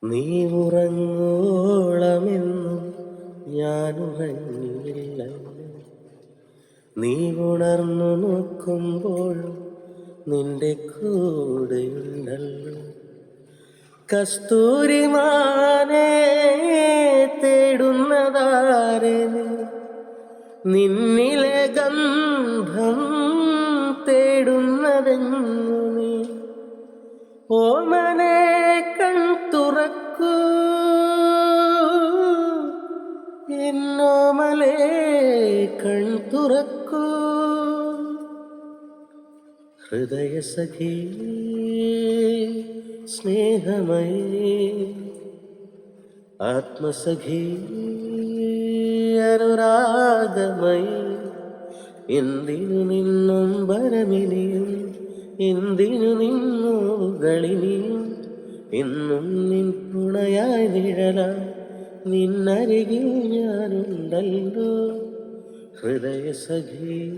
നീ ഉറങ്ങോളമെന്നും ഞാനുറങ്ങിയില്ല. നീ ഉണർന്നു നോക്കുമ്പോഴും നിന്റെ കൂടെയുണ്ടല്ലോ. കസ്തൂരിമാനെ തേടുന്നതാരെ നിന്നിലെ ഗന്ധം തേടുന്നതെങ്ങു നീ. ഓമനെ കൺ തുറക്കൂ എന്നോമലേ കൺ തുറക്കൂ. ഹൃദയസഖി സ്നേഹമയേ ആത്മസഖി അനുരാഗമയേ. എന്തിനു നിന്നും വരമിനിയും എന്തിനു നിന്നോകളിനിയും. എന്നും നിൻ തുണയായി നിഴലായി നിന്നരികിൽ ഞാനുണ്ടല്ലോ. ഹൃദയസഖി